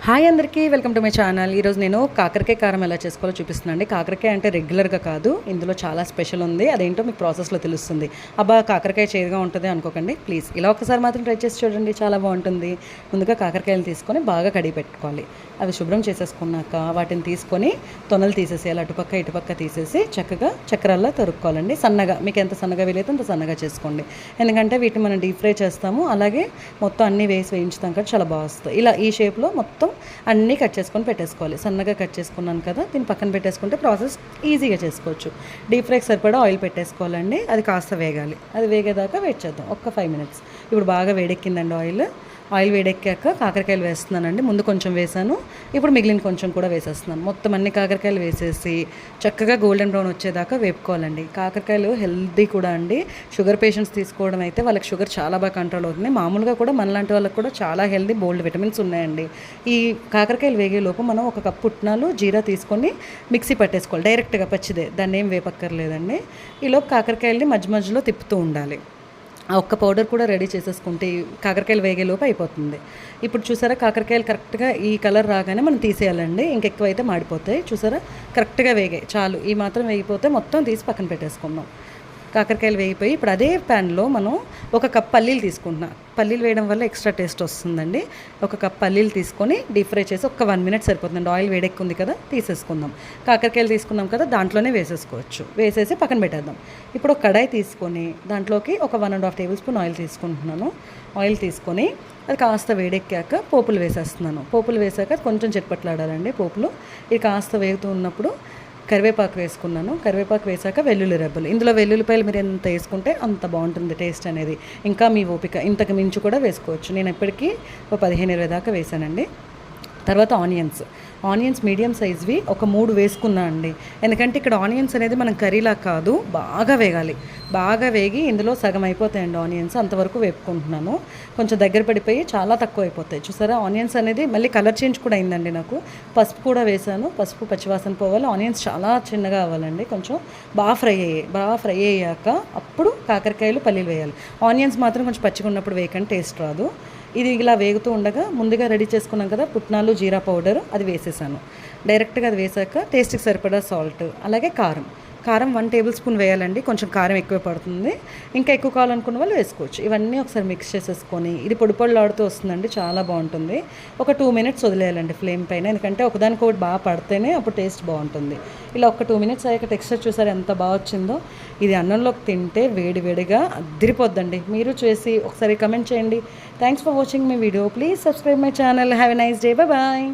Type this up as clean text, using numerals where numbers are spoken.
Hi అందరికీ welcome to my channel. ఈరోజు నేను కాకరకాయ కారం ఎలా చేసుకోవాలో చూపిస్తున్నాను. కాకరకాయ అంటే రెగ్యులర్గా కాదు, ఇందులో చాలా స్పెషల్ ఉంది. అదేంటో మీకు ప్రాసెస్లో తెలుస్తుంది. అబ్బా కాకరకాయ చేదుగా ఉంటుంది అనుకోకండి ప్లీజ్. ఇలా ఒకసారి మాత్రం ట్రై చేసి చూడండి, చాలా బాగుంటుంది. ముందుగా కాకరకాయలు తీసుకొని బాగా కడిగి పెట్టుకోవాలి. అవి శుభ్రం చేసేసుకున్నాక వాటిని తీసుకొని తొనలు తీసేసేయాలి. అటుపక్క ఇటుపక్క తీసేసి చక్కగా చక్రాల్లో తరుక్కోవాలండి. సన్నగా మీకు ఎంత సన్నగా వీలైతే అంత సన్నగా చేసుకోండి. ఎందుకంటే వీటిని మనం డీప్ ఫ్రై చేస్తాము. అలాగే మొత్తం అన్నీ వేయించుతాం కదా, చాలా బాగా వస్తుంది. ఇలా ఈ షేప్లో మొత్తం అన్నీ కట్ చేసుకొని పెట్టేసుకోవాలి. సన్నగా కట్ చేసుకున్నాను కదా, దీన్ని పక్కన పెట్టేసుకుంటే ప్రాసెస్ ఈజీగా చేసుకోవచ్చు. డీప్ ఫ్రైకి సరిపడా ఆయిల్ పెట్టేసుకోవాలండి. అది కాస్త వేగాలి. అది వేగేదాకా వెయిట్ చేద్దాం ఒక్క 5 minutes. ఇప్పుడు బాగా వేడెక్కిందండి ఆయిల్ వేడెక్కాక కాకరకాయలు వేస్తున్నానండి. ముందు కొంచెం వేసాను, ఇప్పుడు మిగిలిన కొంచెం కూడా వేసేస్తున్నాను. మొత్తం అన్ని కాకరకాయలు వేసేసి చక్కగా గోల్డెన్ బ్రౌన్ వచ్చేదాకా వేపుకోవాలండి. కాకరకాయలు హెల్తీ కూడా అండి. షుగర్ పేషెంట్స్ తీసుకోవడం అయితే వాళ్ళకి షుగర్ చాలా బాగా కంట్రోల్ అవుతుంది. మామూలుగా కూడా మనలాంటి వాళ్ళకి కూడా చాలా హెల్తీ, బోల్డ్ విటమిన్స్ ఉన్నాయండి. ఈ కాకరకాయలు వేగేలోపు మనం 1 కప్పు పుట్నాలు జీరా తీసుకొని మిక్సీ పట్టేసుకోవాలి. డైరెక్ట్గా పచ్చిదే, దాన్ని ఏం వేపక్కర్లేదండి. ఈలోపు కాకరకాయలని మధ్య మధ్యలో తిప్పుతూ ఉండాలి. ఆ ఒక్క పౌడర్ కూడా రెడీ చేసేసుకుంటే కాకరకాయలు వేగేలోపు అయిపోతుంది. ఇప్పుడు చూసారా, కాకరకాయలు కరెక్ట్గా ఈ కలర్ రాగానే మనం తీసేయాలండి. ఇంకెక్కువ అయితే మాడిపోతాయి. చూసారా, కరెక్ట్గా వేగాయి, చాలు. ఈ మాత్రం వేగిపోతే మొత్తం తీసి పక్కన పెట్టేసుకుందాం. కాకరకాయలు వేగిపోయి ఇప్పుడు అదే ప్యాన్లో మనం 1 కప్ పల్లీలు తీసుకుంటున్నాం. పల్లీలు వేయడం వల్ల ఎక్స్ట్రా టేస్ట్ వస్తుందండి. 1 కప్ పల్లీలు తీసుకొని డీప్ ఫ్రై చేసి ఒక్క 1 minute సరిపోతుందండి. ఆయిల్ వేడెక్కుంది కదా, తీసేసుకుందాం. కాకరకాయలు తీసుకున్నాం కదా, దాంట్లోనే వేసేసుకోవచ్చు. వేసేసి పక్కన పెట్టేద్దాం. ఇప్పుడు ఒక కడాయి తీసుకొని దాంట్లోకి ఒక 1.5 tablespoon ఆయిల్ తీసుకుంటున్నాను. ఆయిల్ తీసుకొని అది కాస్త వేడెక్కాక పోపులు వేసేస్తున్నాను. పోపులు వేసాక కొంచెం చిట్పట్లాడాలండి పోపులు. ఇది కాస్త వేగుతూ ఉన్నప్పుడు కరివేపాకు వేసుకున్నాను. కరివేపాకు వేసాక వెల్లుల్లి రెబ్బలు. ఇందులో వెల్లుల్లిపాయలు మీరు ఎంత వేసుకుంటే అంత బాగుంటుంది టేస్ట్ అనేది. ఇంకా మీ ఓపిక, ఇంతకు మించి కూడా వేసుకోవచ్చు. నేను ఎప్పటికీ 15-20 దాకా వేసానండి. తర్వాత ఆనియన్స్ మీడియం సైజ్వి ఒక 3 వేసుకున్నా అండి. ఎందుకంటే ఇక్కడ ఆనియన్స్ అనేది మనం కర్రీలా కాదు, బాగా వేగాలి. బాగా వేగి ఇందులో సగం అయిపోతాయండి ఆనియన్స్, అంతవరకు వేపుకుంటున్నాను. కొంచెం దగ్గర పడిపోయి చాలా తక్కువ అయిపోతాయి. చూసారా, ఆనియన్స్ అనేది మళ్ళీ కలర్ చేంజ్ కూడా అయిందండి నాకు. పసుపు కూడా వేసాను. పసుపు పచ్చివాసన పోవాలి. ఆనియన్స్ చాలా చిన్నగా అవ్వాలండి. కొంచెం బాగా ఫ్రై అయ్యాక అప్పుడు కాకరకాయలు పల్లీలు వేయాలి. ఆనియన్స్ మాత్రం కొంచెం పచ్చిగా ఉన్నప్పుడు వేయకండి, టేస్ట్ రాదు. ఇది ఇలా వేగుతూ ఉండగా ముందుగా రెడీ చేసుకున్నాం కదా పుట్నాలు జీరా పౌడర్, అది వేసేసాను. డైరెక్ట్గా అది వేసాక టేస్ట్కి సరిపడా సాల్ట్, అలాగే కారం 1 tablespoon వేయాలండి. కొంచెం కారం ఎక్కువ పడుతుంది. ఇంకా ఎక్కువ కావాలనుకున్న వాళ్ళు వేసుకోవచ్చు. ఇవన్నీ ఒకసారి మిక్స్ చేసేసుకొని ఇది పొడి పొడిలాడుతూ వస్తుందండి, చాలా బాగుంటుంది. ఒక 2 minutes వదిలేయాలండి ఫ్లేమ్ పైన. ఎందుకంటే ఒకదానికొకటి బాగా పడితేనే అప్పుడు టేస్ట్ బాగుంటుంది. ఇలా ఒక 2 minutes అయ్యాక టెక్స్చర్ చూసారు ఎంత బాగా వచ్చిందో. ఇది అన్నంలోకి తింటే వేడివేడిగా అదిరిపోద్దండి. మీరు చేసి ఒకసారి కమెంట్ చేయండి. Thanks for watching my video. Please subscribe my channel. Have a nice day. Bye.